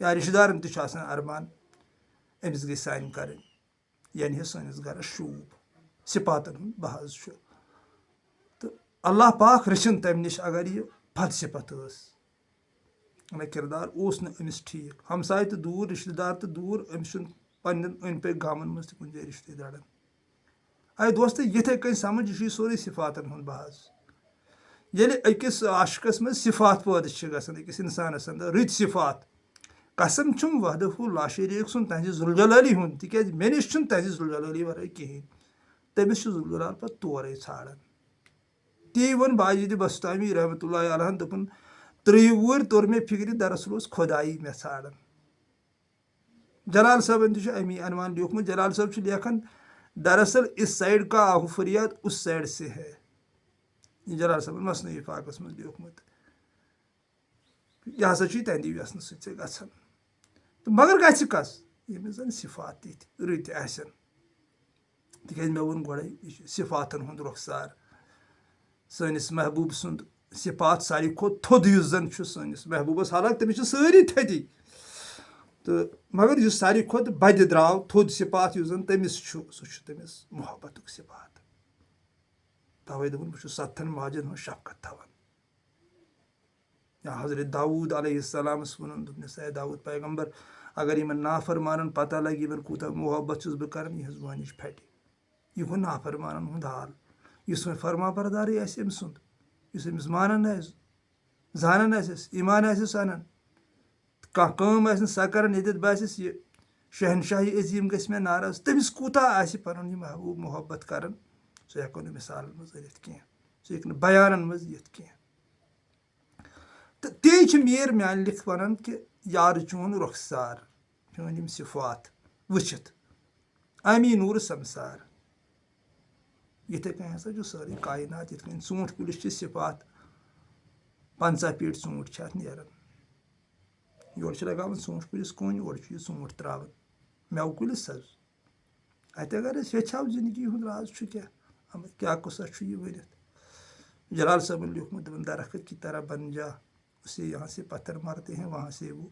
یا رشتہ دارن تہِ چھُ آسان ارمان أمِس گژھِ سانہِ کَرٕنۍ یعنی سٲنِس گَرَس شوٗب صِفاتن ہُنٛد بحث چھُ تہٕ اللہ پاک رٔچھِن تَمہِ نِش اگر یہِ بد صِفت ٲس مطلب کِردار اوس نہٕ أمِس ٹھیٖک ہمساے تہِ دوٗر رِشتہٕ دار تہِ دوٗر أمِس چھُنہٕ پنٕنٮ۪ن أنٛدۍ پٔکۍ گامَن منٛز تہِ کُنہِ جایہِ رِشتہٕ دارن دوستہٕ یِتھَے کٔنۍ سَمجھ یہِ چھُ سورُے صِفاتن ہُنٛد بحث ییٚلہِ أکِس عاشقس منٛز صِفات پٲدٕ چھِ گژھان أکِس اِنسانَس اَنٛدر رٕتۍ صِفات قسم چھُم وحدہُ لا شریٖک سُنٛد تہنٛدِ ذوالجلالی ہُنٛد تِکیازِ مےٚ نِش چھُنہٕ تہنٛدِ ذوالجلالی وَرٲے کِہیٖنۍ تٔمِس چھُ ذوالجلال پَتہٕ تورے ژھانڈان تی ووٚن باجِدِ بستامی رحمتہ اللہ علیہن دوٚپُن 30 وُہٕرۍ توٚر مےٚ فِکرِ دراصل اوس خۄدایی مےٚ ژھانڈان جلال صٲبن تہِ چھُ امی عنوان لیوٗکھمُت جلال صٲب چھُ لیکھان دراصل اس سایڈ کا آہو فریاد اس سایڈ سے ہے یہِ جلال صٲبن مثنوی فاقس منٛز لیوٗکھمُت یہِ ہسا چھُے تَندی وٮ۪سنہٕ سۭتۍ ژےٚ گژھان تہٕ مگر گژھِ کس ییٚمِس زن صِفات تِتھۍ رٕتۍ آسن تِکیازِ مےٚ ووٚن گۄڈے یہِ چھُ صِفاتن ہُنٛد رۄخسار سٲنِس محبوٗب سُنٛد صِفات ساروی کھۄتہٕ تھوٚد یُس زن چھُ سٲنِس محبوٗبس حالانکہِ تٔمِس چھِ سٲری تھٔدی تہٕ مگر یُس ساروی کھۄتہٕ بَدِ درٛاو تھوٚد صِفات یُس زن تٔمِس چھُ سُہ چھُ تٔمِس محبتُک صِفات تَوے دوٚپُن بہٕ چھُس 7 ماجن ہٕنٛز شفقت تھاوان یا حضرت داوٗد علیہ السلامس ووٚنُن دوٚپنس اے داوٗد پیغمبر اگر یِمن نافرمانن پتہ لگہِ یِمن کوٗتاہ محبت چھُس بہٕ کران یِہٕنٛز وٲنِج پھٹہِ یہِ گوٚو نافرمانن ہُنٛد حال یُس وۄنۍ فرما بردارٕے آسہِ أمۍ سُنٛد یُس أمِس مانان آسہِ زانان آسٮ۪س ایٖمان آسٮ۪س اَنان کانٛہہ کٲم آسہِ نہٕ سۄ کران ییٚتٮ۪تھ باسٮ۪س یہِ شہنشاہی عظیٖم گژھِ مےٚ ناراض تٔمِس کوٗتاہ آسہِ پنُن یہِ محبوٗب محبت کران سُہ ہٮ۪کو نہٕ مِثالن منٛز أنِتھ کینٛہہ سُہ ہیٚکہِ نہٕ بیانن منٛز یِتھ کینٛہہ تہٕ تی چھِ میٖر میانہِ لیٚکھ وَنان کہِ یارٕ چون رۄخسار چٲنۍ یِم صِفات وٕچھِتھ امی نوٗرٕ سمسار یِتھٕے کٔنۍ ہسا چھُ سٲرٕے کاینات یِتھ کٔنۍ ژوٗنٛٹھۍ کُلِس چھِ صِفات 50 پیٖٹۍ ژوٗنٛٹھۍ چھِ اَتھ نیران یورٕ چھِ لگاوان ژوٗنٛٹھۍ کُلِس کُنۍ اورٕ چھُ یہِ ژوٗنٛٹھ ترٛاوان مٮ۪وٕ کُلِس حظ اَتہِ اگر أسۍ یژھو زندگی ہُنٛد راز چھُ کیٛاہ قٕصہ چھُ یہِ ؤنِتھ جلال صٲبن لیوٗکھمُت دوٚپُن درخت کی طرح بن جا اسے یہاں سے پتھر مارتے ہیں وہاں سے وہ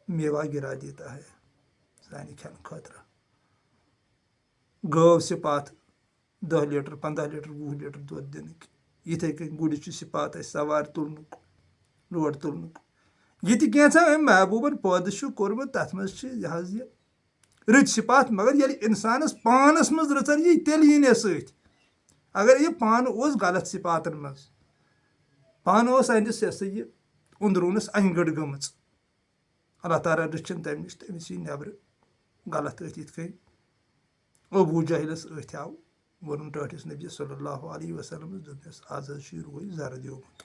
میوا گرا دیتا ہے سانہِ کھٮ۪نہٕ خٲطرٕ گٲو صِفات 10 لیٖٹر 15 لیٖٹر 20 لیٖٹر دۄد دِنٕکۍ یِتھٕے کٔنۍ گُرِس چھُ صِفات اَسہِ سوارِ تُلنُک لوڈ تُلنُک یہِ تہِ کینٛژھا أمۍ محبوٗبن پٲدٕ چھُ کوٚرمُت تتھ منٛز چھِ یہِ حظ یہِ رٕتۍ صِفات مگر ییٚلہِ اِنسانس پانس منٛز رٕژر یی تیٚلہِ یی نہٕ سۭتۍ اگر یہِ پانہٕ اوس غلط صِفاتن منٛز پانہٕ اوس أمِس یہِ ہسا یہِ أنٛدروٗنس انہِ گٔٹ گٔمٕژ اللہ تعالیٰ رٔچھِن تمہِ نِش تہٕ أمِس یی نٮ۪برٕ غلط أتھۍ یِتھ کٔنۍ ابوٗ جہلس أتھۍ آو ووٚنُن ٹٲٹھِس نبی صلی اللہ علیہ وسلمس دوٚپنس آز حظ چھُے روے زرٕ دیومُت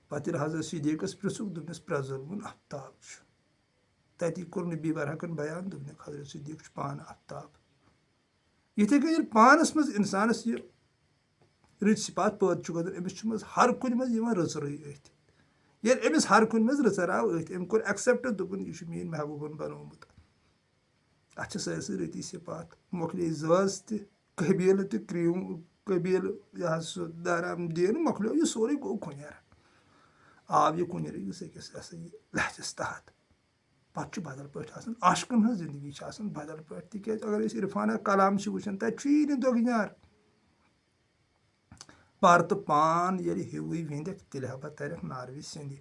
پتہٕ ییٚلہِ حضرت صدیٖقس پرٛژھُکھ دوٚپنس پرٛزلوُن افتاب چھُ تتی کوٚر نبی برحقن بیان دوٚپنکھ حضرت صدیٖق چھُ پانہٕ افتاب یِتھٕے کٔنۍ ییٚلہِ پانس منٛز اِنسانس یہِ رٕتۍ صِفات پٲدٕ چھُ گژھان أمِس چھُ منٛز ہر کُنہِ منٛز یِوان رٕژرٕے أتھۍ ییٚلہِ أمِس ہر کُنہِ منٛز رٕژر آو أتھۍ أمۍ کوٚر ایٚکسیپٹ دوٚپُن یہِ چھُ میٲنۍ محبوٗبن بنومُت اتھ چھِ سٲرسٕے رٕتی صِفات مۄکلے زٲژ تہِ قبیٖلہٕ تہِ قبیٖلہٕ یہِ حظ سُہ دارام دیٖن مۄکلیو یہِ سورُے گوٚو کُنیر آو یہِ کُنِرٕکِس أکِس ہسا یہِ لہجس تحت پتہٕ چھُ بدل پٲٹھۍ آسان عاشقن ہٕنٛز زندگی چھِ آسان بدل پٲٹھۍ تِکیازِ اگر أسۍ عرفانہ کلام چھِ وٕچھان تتہِ چھُیی نہٕ دۄگنیار پر تہٕ پان ییٚلہِ ہِوٕے وِنٛدٮ۪کھ تیٚلہِ ہا پتہٕ ترٮ۪کھ ناروِ سِنٛدِ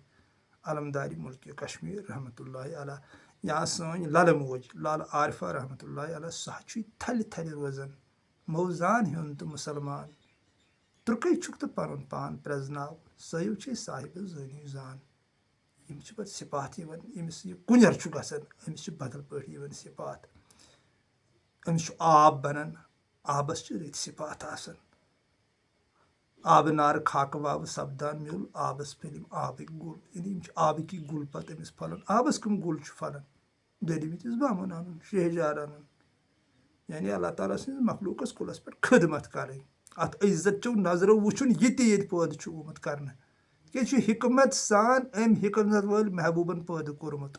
علمدارِ مُلکہِ کشمیٖر رحمتہ اللہ علیٰ یا سٲنۍ للہٕ موج لالہٕ عارفہ رحمتہ اللہ علیٰ سۄ چھُے تھلہِ تھلہِ روزان موزان ہیوٚن تہٕ مُسلمان تُرکے چھُکھ تہٕ پنُن پان پرٛزناو سٲیِو چھے صاحبہٕ زٲنی زان یِم چھِ پتہٕ صِفات یِوان ییٚمِس یہِ کُنیر چھُ گژھان أمِس چھِ بدل پٲٹھۍ یِوان صِفات أمِس چھُ آب بنان آبس چھِ رٕتۍ صِفات آسان آبہٕ نارٕ خاکہٕ واوٕ سپدان میوٗل آبس پھٔلِم آبٕکۍ گُل یعنی یِم چھِ آبٕکی گُل پتہٕ أمِس پھلان آبس کٕم گُل چھِ پھلان دٔرمٕتِس بامُن انُن شہجار انُن یعنی اللہ تعالیٰ سٕنٛدِس مخلوٗقس کُلس پٮ۪ٹھ خدمت کرٕنۍ اتھ عزت چو نظرو وٕچھُن یہِ تہِ ییٚتہِ پٲدٕ چھُ آمُت کرنہٕ تِکیازِ چھُ حکمت سان أمۍ حکمت وٲلۍ محبوٗبن پٲدٕ کوٚرمُت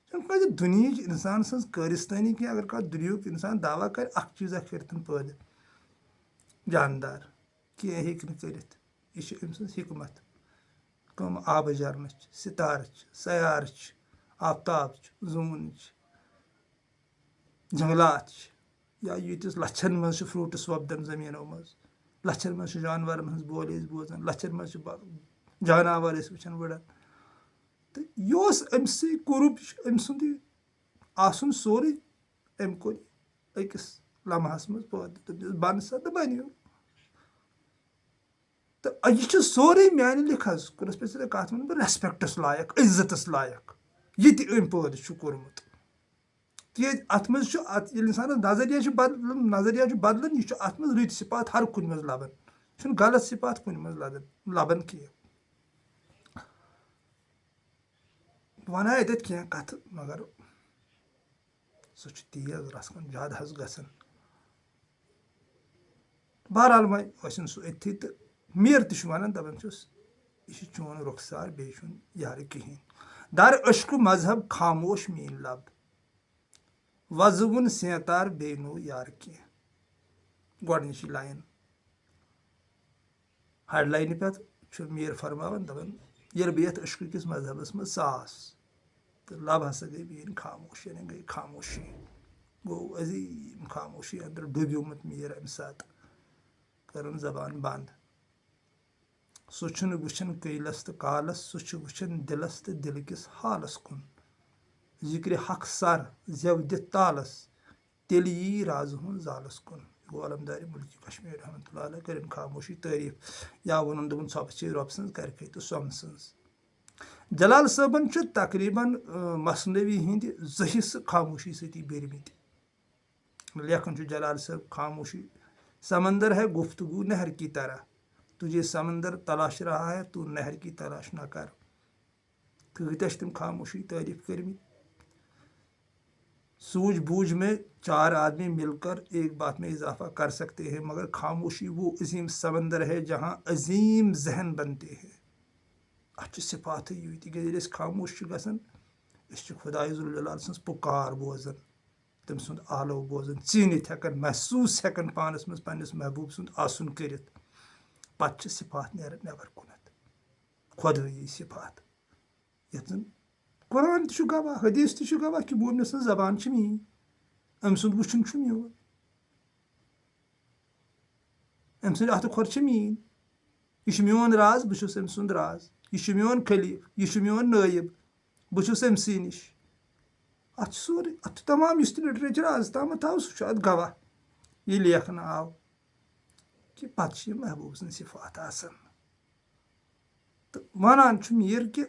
چھُنہٕ کٲنٛسہِ دُنہِچ انسان سٕنٛز کٲرِستٲنی کینٛہہ اگر کانٛہہ دُنہیُک انسان دعوا کرِ اکھ چیٖزا کٔرتن پٲدٕ جاندار کینٛہہ ہیٚکہِ نہٕ کٔرِتھ یہِ چھِ أمۍ سٕنٛز حکمت کم آبہٕ جرنٕچ ستارٕچ سیارٕچ آفتابٕچ زوٗنٕچ جنگلات یا ییٚتِس لَچھَن منٛز چھِ فرٛوٗٹٕس وۄپدان زٔمیٖنو منٛز لَچھَن منٛز چھِ جانوَرن ہٕنٛز بولی أسۍ بوزان لَچھَن منٛز چھِ جاناوار أسۍ وٕچھان وٕڑان تہٕ یہِ اوس أمسٕے کوٚرُپ یہِ چھُ أمۍ سُنٛدُے آسُن سورُے أمۍ کوٚر أکِس لمحس منٛز پٲدٕ دوٚپنَس بَن سا تہٕ بَنیو تہٕ یہِ چھُ سورُے میانہِ لِکھَس کوٚرُس پَتہٕ ژےٚ کَتھ وَنہٕ بہٕ رٮ۪سپٮ۪کٹَس لایق عزتَس لایق یہِ تہِ أمۍ پٲدٕ چھُ کوٚرمُت تِکیازِ اَتھ منٛز چھُ ییٚلہِ اِنسانَس نظریہ چھُ بدلان یہِ چھُ اَتھ منٛز رٕتۍ صِفات ہر کُنہِ منٛز لَبان یہِ چھُنہٕ غلط صِفات کُنہِ منٛز لَبان کینٛہہ بہٕ وَنہٕ ہا ییٚتٮ۪تھ کینٛہہ کَتھٕ مگر سُہ چھُ تیز رَژھ زیادٕ حظ گژھان بہرحال وۄنۍ ٲسِن سُہ أتھی تہٕ میٖر تہِ چھُ وَنان دَپان چھُس یہِ چھُ چون رُخسار بیٚیہِ چھُنہٕ یارٕ کِہیٖنۍ در عشقُ مذہب خاموش میٖنۍ لب وَزوُن سینتار بیٚیہِ نوٚو یارٕ کینٛہہ گۄڈنِچی لایِن ہَڑ لاینہِ پٮ۪ٹھ چھُ میٖر فرماوان دَپان ییٚلہِ بہٕ یَتھ عشقہٕ کِس مذہبَس منٛز ژاس تہٕ لب ہسا گٔے میٛٲنۍ خاموش یعنی گٔے خاموشی گوٚو عظیٖم خاموشی أنٛدرٕ ڈُبیومُت میٖر اَمہِ ساتہٕ کٔرٕن زبان بنٛد سُہ چھُنہٕ وٕچھان کیلَس تہٕ کالَس سُہ چھُ وٕچھان دِلَس تہٕ دِلہٕ کِس حالَس کُن ذِکرِ حق سر زٮ۪و دِتھ تالَس تیٚلہِ یی رازٕ ہُنٛد زالَس کُن گوٚو علمدارِ مُلکہِ کشمیٖر رحمتہ اللہ علیہ کٔرِن خاموشی تعریٖف یا ووٚنُن دوٚپُن ژھۄپہٕ چھے رۄبہٕ سٕنٛز کَرِکھٕے تہٕ سۄمہٕ سٕنٛز جلال صٲبن چھُ تقریٖباً مثنوی ہِنٛدِ زٕ حِصہٕ خاموشی سۭتی بٔرمٕتۍ لیکھان چھُ جلال صٲب خاموشی سمندر ہے گفتگو نہر کی طرح تُجھے سمندر تلاش رہا ہے تو نہر کی تلاش نہ کر کۭتیاہ چھِ تِم خاموشی تعریٖف کٔرمٕتۍ سوٗجھ بوٗجھ میں چار آدمی مل کر ایک بات میں اضافہ کر سکتے ہیں مگر خاموشی وہ عظیٖم سمندر ہے جہاں عظیٖم ذہن بنتے ہیں اَتھ چھِ صِفاتٕے یہِ تِکیازِ ییٚلہِ أسۍ خاموش چھِ گژھان أسۍ چھِ خۄداے ذوالجلال سٕنٛز پُکار بوزان تٔمۍ سُنٛد آلو بوزان ژیٖنِتھ ہٮ۪کان محسوٗس ہٮ۪کان پانَس منٛز پنٛنِس محبوٗب سُنٛد آسُن کٔرِتھ پَتہٕ چھِ صِفات نیران نٮ۪بر کُنَتھ خۄدٲیی صِفات یَتھ زَن قرآن تہِ چھُ گواہ حدیٖث تہِ چھُ گواہ کہِ موٗمنہِ سٕنٛز زبان چھِ میٛٲنۍ أمۍ سُنٛد وٕچھُن چھُ میون أمۍ سٕنٛدِ اَتھٕ کھۄر چھِ میٛٲنۍ یہِ چھُ میون راز بہٕ چھُس أمۍ سُنٛد راز یہِ چھُ میون خلیٖف یہِ چھُ میون نٲیِب بہٕ چھُس أمۍ سٕے نِش اَتھ چھُ سورُے اَتھ چھُ تمام یُس تہِ لِٹریچر آز تامَتھ آو سُہ چھُ اَتھ گواہ یہِ لیکھنہٕ آو کہِ پَتہٕ چھِ یہِ محبوٗب سٕنٛدۍ صِفات آسان تہٕ وَنان چھُ میٖر کہِ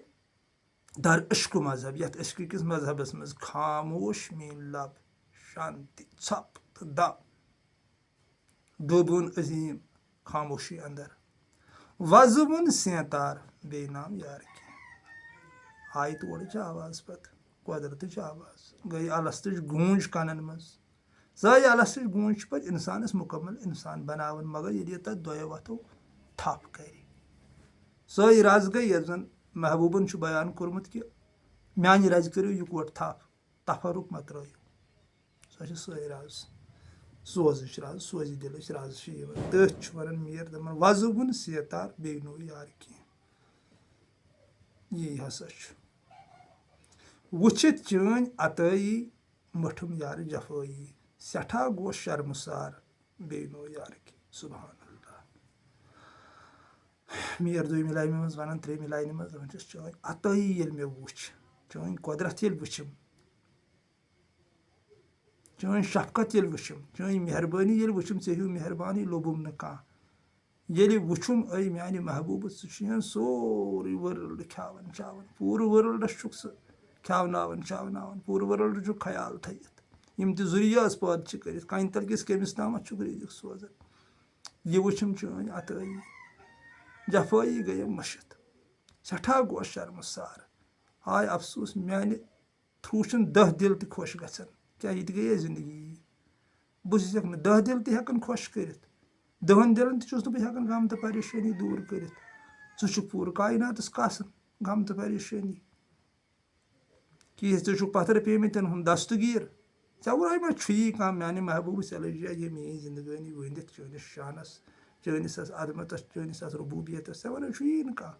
در عشقُ مذہب یَتھ عشقہٕ کِس مذہبَس منٛز خاموش میٛٲنۍ لب شانتی ژھۄپ تہٕ دم ڈوٗبوُن عظیٖم خاموشی اندر وَزوُن سینتار بیٚیہِ نام یارٕ کینٛہہ آیہِ تورٕچ آواز پَتہٕ قۄدرتٕچ آواز گٔے الستٕچ گوٗنج کَنن منٛز سۄے الستٕچ گوٗنج چھِ پَتہٕ اِنسانَس مُکمل اِنسان بَناوان مگر ییٚلہِ یہِ تَتھ دۄیو وَتھو تھپھ کَرِ سۄے رَز گٔے یَتھ زَن محبوٗبن چھُ بیان کوٚرمُت کہِ میانہِ رَزِ کٔرِو یِکوَٹہٕ تھپھ تفرُق مہ ترٲیِو سۄ چھِ سۄے رَز سوزٕچ رَز سوزِ دِلٕچ رَز چھِ یِوان تٔتھۍ چھُ وَنان میٖر دَپان وَزوُن سیتار بیٚیہِ نوٚو یارٕ کینٛہہ یی ہسا چھُ وٕچھِتھ چٲنۍ عطٲیی مٔٹھٕم یارٕ جفٲیی سٮ۪ٹھاہ گوٚو شرمسار بیٚیہِ نوٚو یارٕ کینٛہہ سُبحان اللہ میٖر دوٚیمہِ لاینہِ منٛز وَنان ترٛیٚیِمہِ لاینہِ منٛز دَپان چھُس چٲنۍ عطٲیی ییٚلہِ مےٚ وٕچھ چٲنۍ قۄدرت ییٚلہِ وٕچھِم چٲنۍ شفقت ییٚلہِ وٕچھِم چٲنۍ مہربٲنی ییٚلہِ وٕچھِم ژےٚ ہیوٗ مہربانٕے لوٚبُم نہٕ کانٛہہ ییٚلہِ وٕچھُم أے میانہِ محبوٗبہٕ ژٕ چھُ یِہن سورُے ؤرٕلڈ کھٮ۪وان چاوان پوٗرٕ ؤرٕلڈس چھُکھ ژٕ کھٮ۪وناوان چاوناوان پوٗرٕ ؤرٕلڈ چھُکھ خیال تھٲیِتھ یِم تہِ ذُریعہس پٲدٕ چھِ کٔرِتھ کَنہِ تل کِس کٔمِس تامَتھ چھُکھ رِزِق سوزان یہِ وٕچھِم چٲنۍ عطٲیی جفٲیی گٔیَم مٔشِتھ سٮ۪ٹھاہ گوٚو شرمسار ہاے افسوٗس میانہِ تھرٛوٗ چھُنہٕ دہ دِل تہِ خۄش گژھان کیٛاہ یہِ تہِ گٔیے زندگی بہٕ چھُسکھ نہٕ دہ دِل تہِ ہٮ۪کان خۄش کٔرِتھ دہن دِلن تہِ چھُس نہٕ بہٕ ہٮ۪کان غم تہٕ پریشٲنی دوٗر کٔرِتھ ژٕ چھُکھ پوٗرٕ کایناتس کاسان غم تہٕ پریشٲنی کہِ ژٕ چھُکھ پتھر پیٚمٕتٮ۪ن ہُنٛد دستگیٖر ژےٚ وَرٲے ما چھُیی کانٛہہ میانہِ محبوٗبہٕ ژےٚ لٔجیا یہِ میٲنۍ زندگٲنی ؤنِتھ چٲنِس شانس چٲنِس اَتھ عظمتس چٲنِس اَتھ ربوٗبیتس ژےٚ وَرٲے چھُیی نہٕ کانٛہہ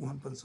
50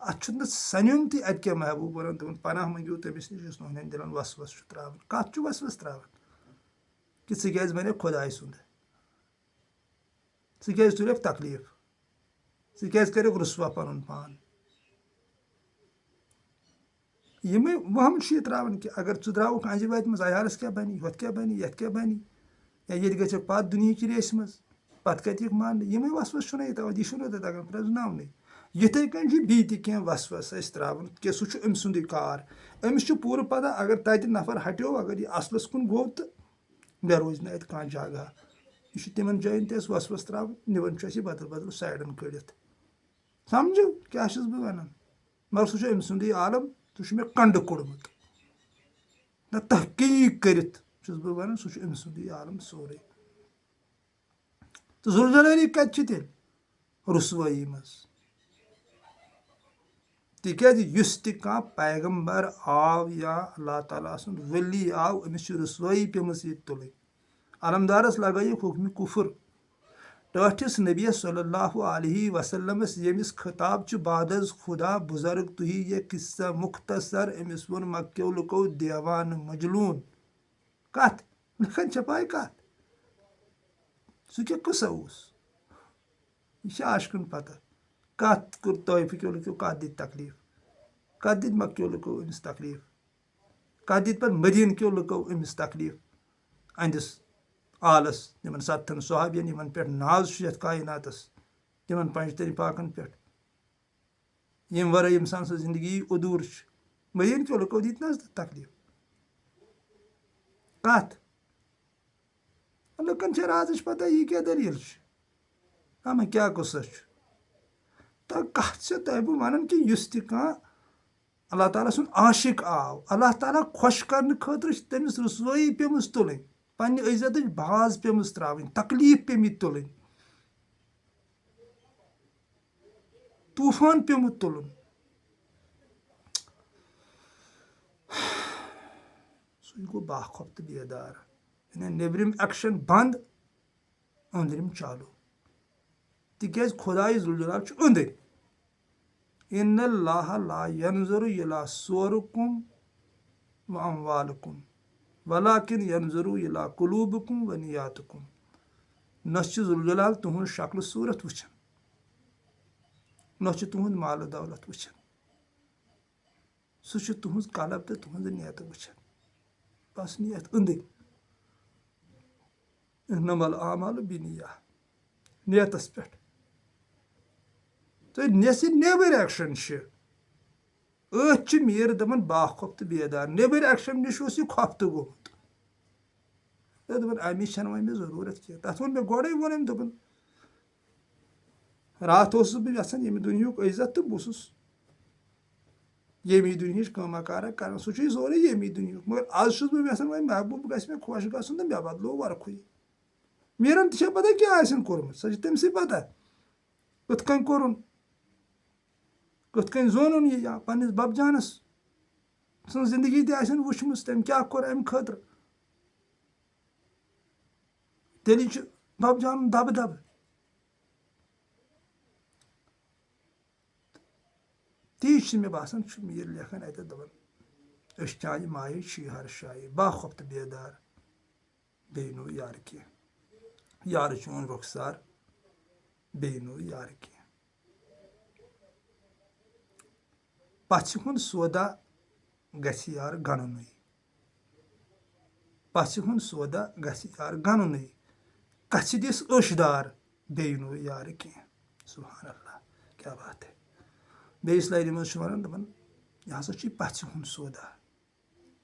اتھ سنیُن تہِ اتہِ کیٛاہ محبوب ونان تِمن پناہ منٛگِو تٔمِس نِش یُس تُہنٛدٮ۪ن دِلن وسوس چھُ تراوان کتھ چھُ وسوس تراوان کہِ ژٕ کیٛازِ بنیکھ خۄداے سُنٛد ژٕ کیٛازِ تُلکھ تکلیٖف ژٕ کیٛازِ کٔرِکھ رُسوا پنُن پان یِمے وہم چھُ یہِ تراوان کہِ اگر ژٕ درٛاوُکھ انجہِ واتہِ منٛز عیالس کیٛاہ بنی ہۄتھ کیٛاہ بنی یتھ کیٛاہ بنی یا ییٚتہِ گژھکھ پتھ دُنہِچہِ ریسہِ منٛز پتہٕ کتہِ یِکھ ماننہٕ یِمے وسوس چھُنہ یہِ تراوان یہِ چھُنہٕ تۄہہِ تگان پرٛزناونٕے یِتھٕے کٔنۍ چھِ بیٚیہِ تہِ کینٛہہ وسوس أسۍ تراوان کہِ سُہ چھُ أمۍ سُنٛدُے کار أمِس چھُ پوٗرٕ پتہ اگر تتہِ نفر ہٹیو اگر یہِ اصلس کُن گوٚو تہٕ مےٚ روزِ نہٕ اتہِ کانٛہہ جگہ یہِ چھُ تِمن جاین تہِ اَسہِ وسوس تراوان نِوان چھُ اَسہِ یہِ بدل بدل سایڈن کٔڑِتھ سمجھو کیٛاہ چھُس بہٕ ونان مگر سُہ چھُ أمۍ سُنٛدُے عالم سُہ چھُ مےٚ کنڈٕ کوٚڑمُت نہ تحقیٖق کٔرِتھ چھُس بہٕ ونان سُہ چھُ أمۍ سُنٛدُے عالم سورُے تہٕ ذوالجلٲلی کتہِ چھِ تیٚلہِ رُسوٲیی منٛز تِکیٛازِ یُس تہِ کانٛہہ پیغمبر آو یا اللہ تعالیٰ سُنٛد ؤلی آو أمِس چھِ رُسوٲیی پیٚمٕژ ییٚتہِ تُلٕنۍ علمدارس لگٲیِکھ حُکمہِ کُفر ٹٲٹھِس نبیس صلی اللہ علیہ وسلمس ییٚمِس خطاب چھُ بعد از خدا بُزرگ تُہی یہ قصہ مختصر أمِس ووٚن مکیو لُکو دیوانہٕ مجلوٗن کتھ لُکن چھےٚ پاے کتھ سُہ کیٛاہ قصہ اوس یہِ چھِ آشکن پتہ کتھ کوٚر طٲیفہٕ لُکو کتھ دِتۍ تکلیٖف کتھ دِتۍ مکیو لُکو أمِس تکلیٖف کتھ دِتۍ پتہٕ مدیٖنہٕ کیو لُکو أمِس تکلیٖف أہنٛدِس آلس یِمن 70 صحابین یِمن پٮ۪ٹھ ناز چھُ یتھ کایناتس تِمن پنجتن پاکن پٮ۪ٹھ ییٚمہِ ورٲے اِنسان سٕنٛز زندگی ادوٗر چھِ مدیٖنہٕ کیو لُکو دِتۍ نہ حظ تکلیٖف کتھ لُکن چھِ رازٕچ پتہ یہِ کیٛاہ دٔلیٖل چھِ اما کیٛاہ قصہ چھُ تہٕ کتھ چھِ تۄہہِ بہٕ ونان کہِ یُس تہِ کانٛہہ اللہ تعالیٰ سُنٛد عاشق آو اللہ تعالیٰ خۄش کرنہٕ خٲطرٕ چھِ تٔمِس رُسوٲیی پیٚمٕژ تُلٕنۍ پننہِ عزتٕچ باز پیٚمٕژ تراوٕنۍ تکلیٖف پیٚمٕتۍ تُلٕنۍ طوٗفان پیوٚمُت تُلُن سُے گوٚو باخۄف تہٕ بیدار یعنی نیبرِم ایکشن بنٛد أنٛدرِم چالوٗ تِکیٛازِ خۄداے ذوالجلال چھُ أنٛدٕرۍ اِنَ اللّٰہِ لا ینظُرُ اِلیٰ صورکُم و اموالکُم ولاکن ینظُرُ الیٰ قلوٗبکُم و نیاتکُم نہ چھُ ذوالجلال تُہنٛز شکلہٕ صوٗرت وٕچھان نہ چھُ تُہُنٛد مالہٕ دولت وٕچھان سُہ چھُ تُہنٛز قلب تہٕ تُہنٛزٕ نیتہٕ وٕچھان بس نیت أنٛدٕرۍ اِنَمَا الأعمالُ بِالنِیَّاتِ نیتس پٮ۪ٹھ تہٕ یۄس یہِ نیبٕرۍ ایکشن چھِ أتھۍ چھِ میٖر دپان باخۄف تہٕ بیدار نیبٕرۍ ایکشن نِش اوس یہِ خۄفتہٕ گوٚمُت دوٚپُن اَمِچ چھنہٕ وۄنۍ مےٚ ضروٗرت کینٛہہ تتھ ووٚن مےٚ گۄڈے ووٚن أمۍ دوٚپُن راتھ اوسُس بہٕ یژھان ییٚمہِ دُنہیُک عزت تہٕ بہٕ اوسُس ییٚمی دُنہِچ کٲما کارا کران سُہ چھُے سورُے ییٚمی دُنہیُک مگر آز چھُس بہٕ یژھان وۄنۍ محبوٗب گژھِ مےٚ خۄش گژھُن تہٕ مےٚ بدلو ورکھٕے میٖرن تہِ چھےٚ پتہ کیٛاہ آسن کوٚرمُت سۄ چھِ تٔمسٕے پتہ کِتھ کٔنۍ کوٚرُن کِتھ کٔنۍ زونُن یہِ یا پننِس ببجانس سٕنٛز زندگی تہِ آسن وٕچھمٕژ تٔمۍ کیٛاہ کوٚر امہِ خٲطرٕ تیٚلی چھُ ببجانُن دبہٕ دبہٕ تی چھُ مےٚ باسان چھُ میٖر لیکھان اتٮ۪تھ دپان أسۍ چانہِ مایہِ چھِ ہر شایہِ باخۄف تہٕ بیدار بیٚیہِ نوٚو یارٕ کینٛہہ یارٕ چون رۄخسار بیٚیہِ نوٚو یارٕ کینٛہہ پژھِ ہُنٛد سودا گژھِ یار گنٛڈنُے پژھِ ہُنٛد سودا گژھِ یار گنٛڈنُے کژھِ دِس أچھ دار بیٚیہِ نوٚو یارٕ کینٛہہ سبحان اللہ کیٛاہ بات ہے بیٚیِس لاینہِ منٛز چھُ ونان دپان یہِ ہسا چھُے پژھِ ہُنٛد سودا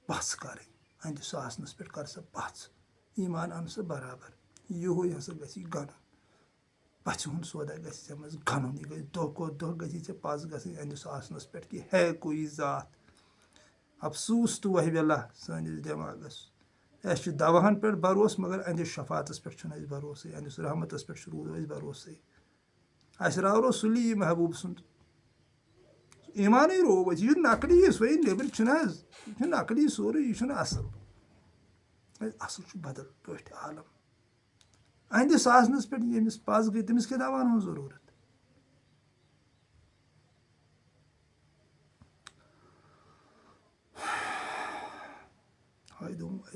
پژھ کرٕنۍ أہنٛدِ آسنس پٮ۪ٹھ کر سا پژھ ایٖمان ان سا برابر یِہوے ہسا گژھِ گنٛڈُن پژھِ ہُنٛد سودا گژھِ ژےٚ منٛز گنٛڈُن یہِ گژھِ دۄہ کھۄتہٕ دۄہ گژھِ ژےٚ پژھ گژھٕنۍ أہنٛدِس آسنس پٮ۪ٹھ کہِ ہے کویی ذات افسوٗس تہٕ وحویلہ سٲنِس دٮ۪ماغس اَسہِ چھُ دواہن پٮ۪ٹھ بروسہٕ مگر أہنٛدِس شفاعتس پٮ۪ٹھ چھُنہٕ اَسہِ بروسٕے أہنٛدِس رحمتس پٮ۪ٹھ چھُ روٗد اَسہِ بروسٕے اَسہِ راوروو سُلی یہِ محبوٗب سُنٛد ایٖمانٕے روو اَسہِ یہِ چھُ نقلی سۄے نیبٕرۍ چھُنہٕ حظ یہِ چھُ نقلی سورُے یہِ چھُنہٕ اصل اصل چھُ بدل پٲٹھۍ عالم أہنٛدِس آسنس پٮ۪ٹھ ییٚمِس پژھ گٔے تٔمِس کیٛاہ دواہن ہٕنٛز ضروٗرت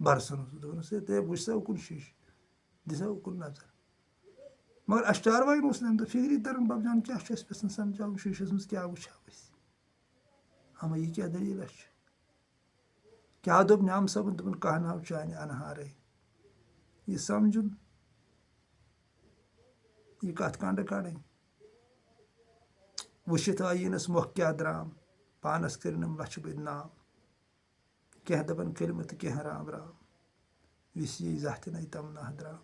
برسن دوٚپنَس ہے ژےٚ وٕچھ سا اُکُن شیٖشہٕ دِ سا اُکُن نظر مگر اَسہِ چاروایَن اوس نہٕ اَمہِ دۄہ فِکری تران بَبجان کیٛاہ چھُ اَسہِ یژھان سَمجھاوُن شیٖشَس منٛز کیٛاہ وٕچھو أسۍ اَما یہِ کیٛاہ دٔلیٖلہ چھِ کیٛاہ دوٚپ نعام صٲبن دوٚپُن کانٛہہ ناو چانہِ اَنہارَے یہِ سَمجھُن یہِ کَتھ کَنڈٕ کَڑٕنۍ وٕچھِتھ آییٖنَس مۄکھ کیٛاہ درٛام پانَس کٔرنَم لَچھِ بٔدۍ نام کینٛہہ دَپان کٔلمہٕ تہٕ کینٛہہ رام رام وِسیے زانٛہہ تہِ نَے تَمنا درٛام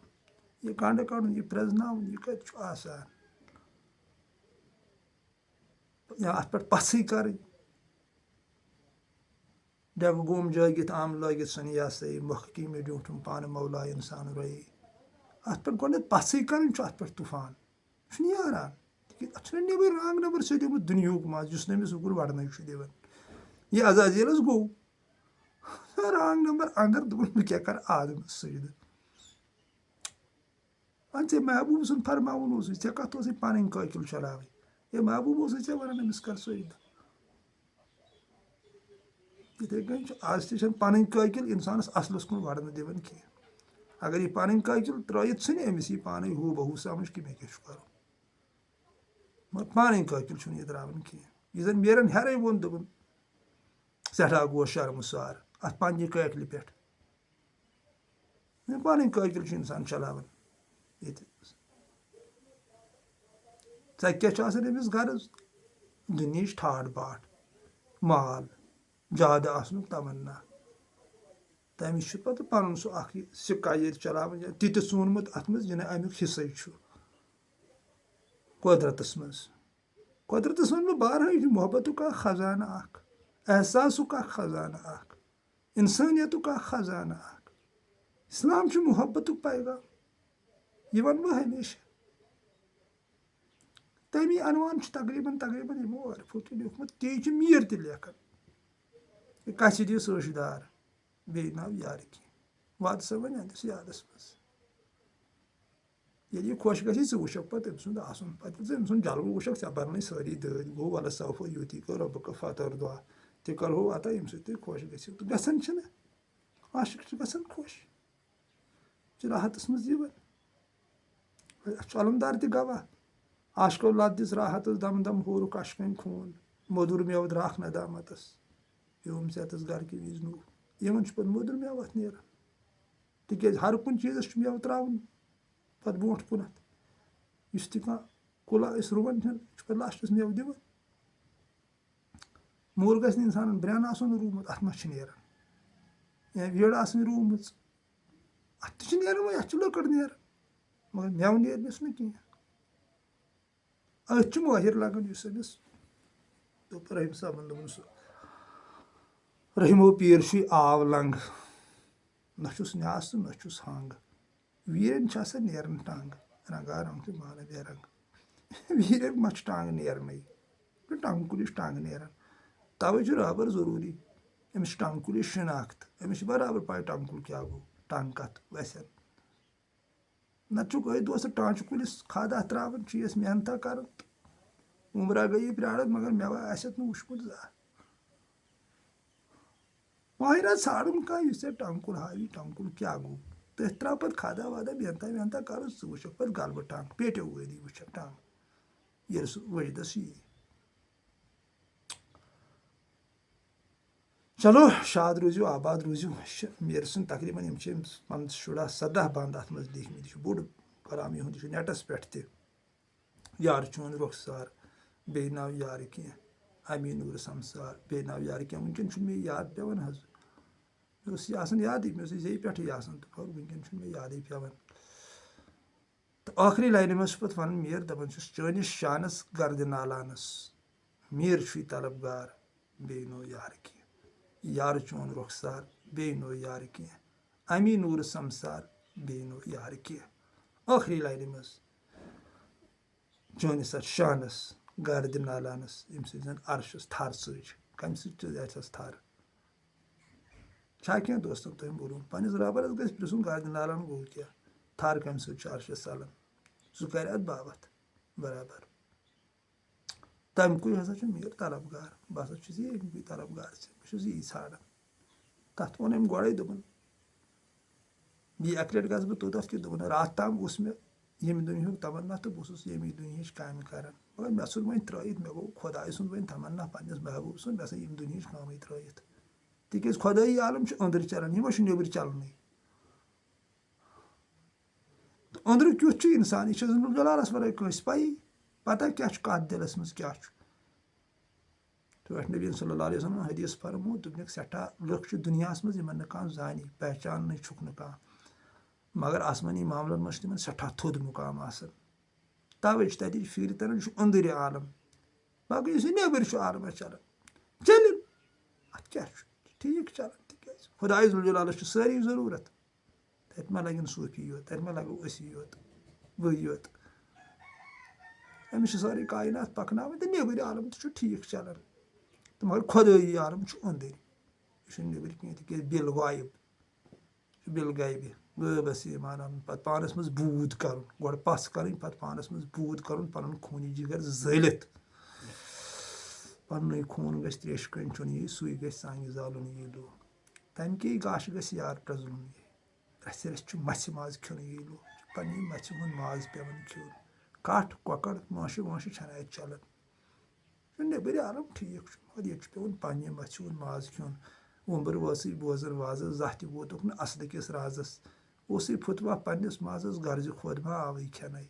یہِ کَنڈٕ کَڑُن یہِ پرٛزناوُن یہِ کَتہِ چھُ آسان یا اَتھ پٮ۪ٹھ پَژھٕے کَرٕنۍ ڈٮ۪گہٕ گوم جٲگِتھ آم لٲگِتھ سۄنہِ یا سٲے مۄکھ کی مےٚ ڈیوٗٹھُم پانہٕ مولا اِنسان رۄیے اَتھ پٮ۪ٹھ گۄڈٕنٮ۪تھ پَژھٕے کَرٕنۍ چھُ اَتھ پٮ۪ٹھ طوٗفان یہِ چھُنہٕ یاران تِکیٛازِ اَتھ چھُنہ نیٚبٕرۍ رانٛگ نمبر سیوٚدمُت دُنہیُک منٛز یُس نہٕ أمِس اُکُن وَڑنَے چھُ دِوان یہِ عزازیلَس گوٚو رانٛگ نمبر اَنٛدر دوٚپُن بہٕ کیٛاہ کَرٕ آدمَس سجدٕ وۄنۍ ژےٚ محبوٗب سُنٛد فرماوُن اوسُے ژےٚ کَتھ اوسُے پَنٕنۍ کٲکِل چلاوٕنۍ ہے محبوٗب اوسُے ژےٚ وَنان أمِس کَر سجدٕ یِتھَے کٔنۍ چھُ آز تہِ چھَنہٕ پَنٕنۍ کٲکِل اِنسانَس اَصلَس کُن وَڑنہٕ دِوان کینٛہہ اگر یہِ پَنٕنۍ کٲکِل ترٛٲیِتھ ژھٕنہِ أمِس یی پانَے ہوٗ بہوٗ سَمٕجھ کہِ مےٚ کیٛاہ چھُ کَرُن مگر پَنٕنۍ کٲکِل چھُنہٕ یہِ ترٛاوان کینٛہہ یہِ زَن میرَن ہیٚرَے ووٚن دوٚپُن سٮ۪ٹھاہ گوس شرمسار اَتھ پنٛنہِ کٲکلہِ پٮ۪ٹھ پَنٕنۍ کٲکِل چھُ اِنسان چلاوان ییٚتہِ ژےٚ کیٛاہ چھُ آسان أمِس غرض دُنہِچ ٹھاٹھ باٹھ مال زیادٕ آسنُک تَمنا تٔمِس چھُ پَتہٕ پَنُن سُہ اَکھ یہِ سِکا ییٚتہِ چلاوان یا تہِ ژوٗنمُت اَتھ منٛز یہِ نہٕ اَمیُک حِصَے چھُ قۄدرَتَس منٛز قۄدرَتَس وَنہٕ بہٕ بارہا یہِ چھُ محبتُک اَکھ خزانہٕ اَکھ احساسُک اَکھ خزانہٕ اَکھ اِنسٲنیتُک اَکھ خزانہٕ اَکھ اِسلام چھُ محبتُک پیغام یہِ وَنہٕ بہٕ ہمیشہ تَمی اَنوان چھُ تقریٖباً یِمو عٲرفو تہِ لیوٗکھمُت تی چھُ میٖر تہِ لیکھان کَسہِ دِیِو سٲشۍ دار بیٚیہِ ناو یارِ کینٛہہ وَد سا وۄنۍ أنٛدِس یادَس منٛز ییٚلہِ یہِ خۄش گژھی ژٕ وٕچھکھ پَتہٕ أمۍ سُنٛد آسُن پَتہٕ ییٚلہِ ژٕ أمۍ سُنٛد جلوٕ وٕچھکھ ژےٚ بَرنٕے سٲری دٲدۍ گوٚو وَلہٕ صوفو یوٗتی کو رۄبہٕ کا فتح دعا تہِ کَرہو عطا ییٚمہِ سۭتۍ تُہۍ خۄش گٔژھِو تہٕ گژھان چھِنہٕ عاشق چھِ گژھان خۄش چھِ راحتَس منٛز یِوان اَسہِ چھُ علمدار تہِ گواہ عاشقو لَت دِژ راحتَس دم دم ہوٗرُکھ اشکَنۍ خوٗن موٚدُر میوٕ درٛاکھ ندامَتَس پیوم ژٮ۪تَس گرکہِ وِزِ نوٗ یِمن چھُ پَتہٕ موٚدُر میوٕ اَتھ نیران تِکیٛازِ ہر کُنہِ چیٖزَس چھُ میوٕ ترٛاوُن پَتہٕ برونٛٹھ کُنَتھ یُس تہِ کانٛہہ کُلا أسۍ رُوان چھِنہٕ یہِ چھُ پَتہٕ لاسٹَس میوٕ دِوان موٗل گژھِ نہٕ اِنسانَن برٛٮ۪ن آسُن روٗمُت اَتھ منٛز چھِ نیران یا ویڑٕ آسٕنۍ روٗمٕژ اَتھ تہِ چھِ نیران وۄنۍ اَتھ چھِ لٔکٕر نیران مگر میوٕ نیرنَس نہٕ کینٛہہ أتھۍ چھُ مٲہِر لگان یُس أمِس دوٚپ رحیٖم صٲبَن دوٚپُن سُہ رحیٖمو پیٖر چھُے آو لنٛگ نہ چھُس نیاسہٕ نہ چھُس ہنٛگ ویٖرٮ۪ن چھِ آسان نیران ٹنٛگ رنٛگا رنٛگ چھُ مانہٕ بے رنٛگ ویٖرٮ۪ن ما چھُ ٹنٛگ نیرنٕے ٹنٛگہٕ کُلِس ٹنٛگ نیران تَوَے چھُ رابر ضروٗری أمِس چھِ ٹنٛگہٕ کُلِچ شِناخت أمِس چھِ برابر پاے ٹنٛگہٕ کُل کیٛاہ گوٚو ٹنٛگ کَتھ وَسٮ۪ن نَتہٕ چھُکھ أتھۍ دوستہٕ ٹانٛچہِ کُلِس کھادہ ترٛاوان چھِیَس محنتہ کَران تہٕ عُمرا گٔیی پیاران مگر مےٚ آسٮ۪تھ نہٕ وٕچھمُت زانٛہہ مٲہِرا ژھانٛڈُن کانٛہہ یُس ژےٚ ٹنٛگہٕ کُل ہاوی ٹنٛگہٕ کُل کیٛاہ گوٚو تٔتھۍ ترٛاو پَتہٕ کھادہ وادہ محنتہ وحنتہ کَرُس ژٕ وٕچھکھ پَتہٕ غلبہٕ ٹنٛگ پیٹیو وٲری وٕچھکھ ٹنٛگ ییٚلہِ سُہ وجدَس یی چلو شاد روٗزِو آباد روٗزِو أسۍ چھِ میٖر سٕنٛدۍ تقریٖباً یِم چھِ أمِس شُراہ 17 بنٛد اَتھ منٛز لیٖکھمٕتۍ یہِ چھُ بوٚڑ کلام یِہُنٛد یہِ چھُ نیٹَس پٮ۪ٹھ تہِ یارٕ چون رۄخسار بیٚیہِ ناو یارٕ کینٛہہ امی نوٗرٕ سمسار بیٚیہِ ناو یارٕ کینٛہہ وٕنکٮ۪ن چھُنہٕ مےٚ یاد پٮ۪وان حظ مےٚ اوس یہِ آسان یادٕے مےٚ اوس یہِ زیٚیہِ پٮ۪ٹھٕے آسان تہٕ وٕنکٮ۪ن چھُنہٕ مےٚ یادٕے پٮ۪وان تہٕ ٲخری لاینہِ منٛز چھُ پَتہٕ وَنان میٖر دَپان چھُس چٲنِس شانَس گردِ نالانَس میٖر چھُے طلبگار بیٚیہِ نو یارٕ کینٛہہ یارٕ چون رۄخسار بیٚیہِ نو یارٕ کینٛہہ امی نوٗرٕ سمسار بیٚیہِ نو یارٕ کینٛہہ ٲخری لاینہِ منٛز چٲنِس اَتھ شانَس گردِ نالانَس ییٚمہِ سۭتۍ زَن عرشَس تھر سۭتۍ کَمہِ سۭتۍ چھِ اَسٮ۪س تھر چھا کینٛہہ دوستن تۄہہِ بوٗزمُت پنٛنِس رۄبَرَس گژھِ پرٛژھُن گردِ نالان گوٚو کیٛاہ تھر کَمہِ سۭتۍ چھُ عرشَس ژَلان سُہ کَرِ اَتھ باوَتھ برابر تَمہِ کُے ہسا چھُ میٖر طلبگار بہٕ ہسا چھُس ییٚمکُے طلبگار بہٕ چھُس یی ژھانٛڈان تَتھ ووٚن أمۍ گۄڈَے دوٚپُن بیٚیہِ اَکہِ لَٹہِ گژھٕ بہٕ توٚتَتھ کہِ دوٚپُن راتھ تام اوس مےٚ ییٚمہِ دُنیاہُک تَمنا تہٕ بہٕ اوسُس ییٚمی دُنیاہٕچ کامہِ کَران مگر مےٚ ژھُن وۄنۍ ترٛٲیِتھ مےٚ گوٚو خۄداے سُنٛد وۄنۍ تَمنا پنٛنِس محبوٗب سُنٛد مےٚ ہسا ییٚمہِ دُنیاہٕچ کٲمٕے ترٛٲیِتھ تِکیٛازِ خۄدٲیی عالم چھُ أنٛدرٕ چلان یہِ ما چھُ نیٚبٕرۍ چلنٕے تہٕ أنٛدرٕ کیُتھ چھُ اِنسان یہِ چھُ جلالَس وَرٲے کٲنٛسہِ پَیی پَتہ کیٛاہ چھُ کَتھ دِلَس منٛز کیٛاہ چھُ نبی صلی اللہ علیہ وسلم حدیٖث فرموو دوٚپنکھ سٮ۪ٹھاہ لُکھ چھِ دُنیاہَس منٛز یِمن نہٕ کانٛہہ زانی پہچاننٕے چھُکھ نہٕ کانٛہہ مگر آسمٲنی معاملَن منٛز چھُ تِمن سٮ۪ٹھاہ تھوٚد مُقام آسان تَوَے چھُ تَتِچ فِکرِ تران یہِ چھُ أنٛدٕرۍ عالم باقٕے یُس یہِ نیٚبٕرۍ چھُ عالمہ چلان چلِن اَتھ کیٛاہ چھُ ٹھیٖک چلان تِکیٛازِ خۄداے ذوالجلالَس چھُ سٲری ضروٗرت تَتہِ ما لَگن صوٗفی یوت تَتہِ ما لَگو أسی یوت بٕے یوت أمِس چھِ سٲرٕے کاینات پَکناوٕنۍ تہٕ نیٚبٕرۍ عالم تہِ چھُ ٹھیٖک چلان تہٕ مگر خۄدٲیی عالم چھُ أنٛدٕرۍ یہِ چھُنہٕ نیٚبٕرۍ کینٛہہ تِکیٛازِ بِل غایب بِل غایبہِ غٲبَس ایمان اَنُن پَتہٕ پانَس منٛز بوٗد کَرُن گۄڈٕ پَژھ کَرٕنۍ پَتہٕ پانَس منٛز بوٗد کَرُن پَنُن خوٗنی جِگر زٲلِتھ پَننُے خوٗن گژھِ ترٛیشہِ کٔنۍ چوٚن یی سُے گژھِ سانہِ زالُن یی لوٗ تَمہِ کے گاشہٕ گژھِ یار پرٛزلُن یی رَژھِ رَژھِ چھُ مَژھِ ماز کھیوٚن یی لوٗ پنٛنہِ مَژھِ ہُنٛد ماز پٮ۪وان کھیوٚن کَٹھ کۄکَر مٲنٛشہِ وٲنٛشہِ چھَنہٕ اَتہِ چلان نیٚبٕرۍ عالم ٹھیٖک چھُ مگر ییٚتہِ چھُ پیٚوان پنٛنہِ مَژھِ ہُنٛد ماز کھیوٚن وۄمبٕر وٲژٕے بوزان وازَس زانٛہہ تہِ ووتُکھ نہٕ اَصلہٕ کِس رازَس اوسُے پھُتوا پنٛنِس مازَس غرضِ خۄد ما آوٕے کھٮ۪نَے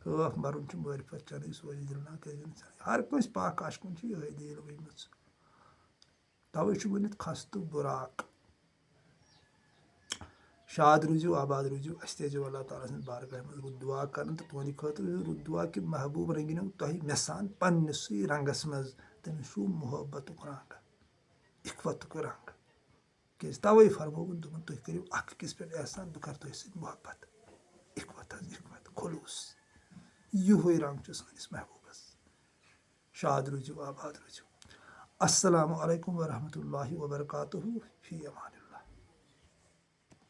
ہٲف مَرُن چھُ معرفت چَنٕے سوزِ دِل نا کٔرِنۍ ہر کٲنٛسہِ پاک عاشقَن چھِ یِہوٚے دٔلیٖل ؤنۍمٕژ تَوَے چھُ ؤنِتھ خستہٕ بُراق شاد روٗزِو آباد روٗزِو اَسہِ تہِ ٲسۍزیو اللہ تعالیٰ سٕنٛدِ بارگاہہِ منٛز رُت دُعا کَران تہٕ تُہنٛدِ خٲطرٕ رُت دُعا کہِ محبوٗب رٔنٛگِنو تۄہہِ مےٚ سان پنٛنِسٕے رنٛگَس منٛز تٔمِس چھُو محبتُک رنٛگ اِخوتُک رنٛگ کیٛازِ تَوَے فرمووُن دوٚپُن تُہۍ کٔرِو اَکھ أکِس پٮ۪ٹھ احسان بہٕ کَرٕ تۄہہِ سۭتۍ محبت اِخوت حظ اِخوت خلوٗص یِہوٚے رنٛگ چھُ سٲنِس محبوٗبَس شاد روٗزِو آباد روٗزِو اَسَلامُ علیکُم ورحمتہ اللہ وبرکاتہوٗ فی امان اللہ